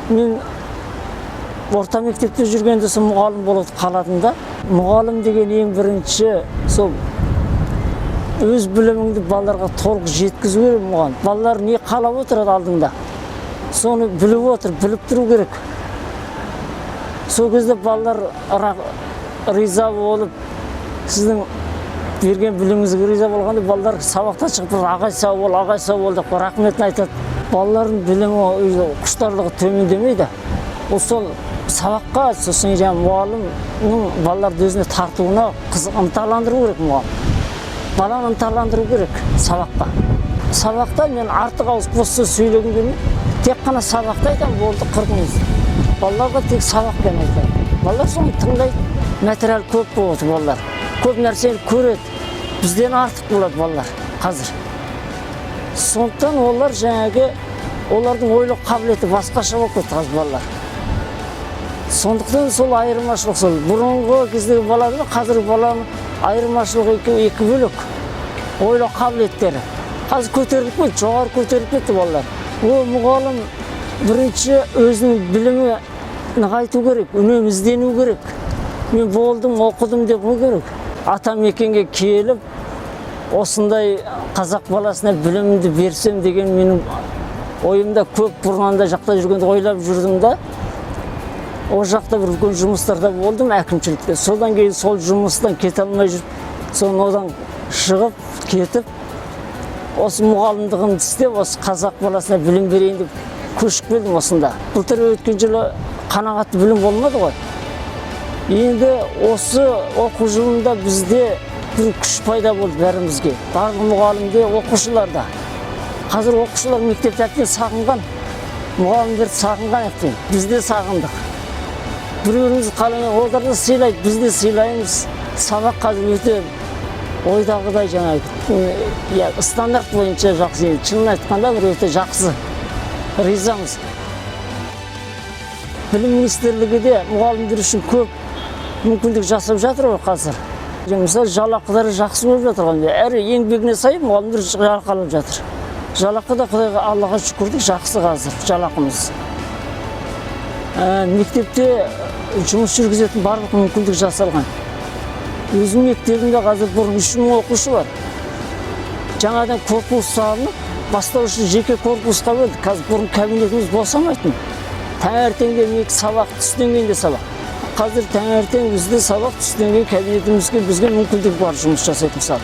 Мен орта мектепте жүргенде сол мұғалім болып қаладым да. Мұғалім деген ең бірінші сол өз біліміңді балаларға толық жеткізу керек мұғалім. Балалар не қалап отырады алдыңда? Соны біліп отыр, біліп тұру керек. Сол кезде балалар риза болып, сіздің берген біліміңізге риза болғанда балалар сабақта шығып ағай сау бол деп рахметін айтады. Балалардың білімі, құштарлығы төмендемейді. Ол сол сабаққа, сосын мұғалімнің балаларды өзіне тартуына ынталандыру керек мұғалім. Баланы ынталандыру керек сабаққа. Сабақта мен артық ауыз бос сөз сөйлегім келмейді. Тек қана сабақта айтамын, болды қырдыңыз. Балаларға тек сабақпен айтады. Балалар соны тыңдайды. Материал көп болады балалар. Көп нәрсені көреді. Бізден артық болады балалар қазір. Сондықтан олар олардың ойлау қабілеті басқаша болып кетті қазір балалар. Сондықтан сол айырмашылық сол. Бұрынғы кездегі баланың қазіргі баланың айырмашылығы екі бөлек. Ойлау қабілеттері. Қазір көтеріліп кетті, жоғары көтеріліп кетті балалар. Ол мұғалім бірінші өзінің білімі нығайту керек, үнемі іздену керек. Мен болдым, оқыдым деп керек. Атамекенге келіп, осындай қазақ баласына білімімді берсем деген менің ойымда көп бұрыннан жақта жүргенде ойлап жүрдім да. О жақта бір үлкен жұмыстарда болдым әкімшілікте. Содан кейін сол жұмыстан кете алмай жүріп, одан шығып, кетіп, осы мұғалімдігімді істеп, осы қазақ баласына білім берейін деп көшіп келдім осында. Былтыр өткен жылы қанағатты білім болмады ғой. Енді осы оқу жылында бізде бір күш пайда болды бәрімізге. Барлық мұғалімде, оқушыларда. Қазір оқушылар мектепте әбден сағынған, мұғалімдерді сағынған әбден. Біз де сағындық. Бір-біріміз қалай оларды сыйлайды, біз де сыйлаймыз. Сабақ қазір өте ойдағыдай стандарт бойынша жақсы. Шынын айтқанда бір өте жақсы. Ризамыз. Білім министрлігі де мұғалімдер үшін көп мүмкіндік жасап жатыр ғой қазір. Мысалы, жалақылары жақсы болып жатыр ғой. Әрі еңбегіне сай мұғалімдер жалақы алып жатыр. Жалақы да Құдайға, Аллаға шүкір жақсы қазір жалақымыз. Мектепте жұмыс жүргізетін барлық мүмкіндік жасалған. Өзім мектебімде қазір бұрын 3000 оқушы бар. Жаңадан корпус салынып, бастауышы жеке корпусқа бөлді. Қазір бұрын кабинетіміз босамайтын. Таңертеңде сабақ, түстен кейін де сабақ. Қазір таңертең бізде сабақ, түстен кейін кабинетімізге бізге мүмкіндік бар жұмыс жасайтын мысалы.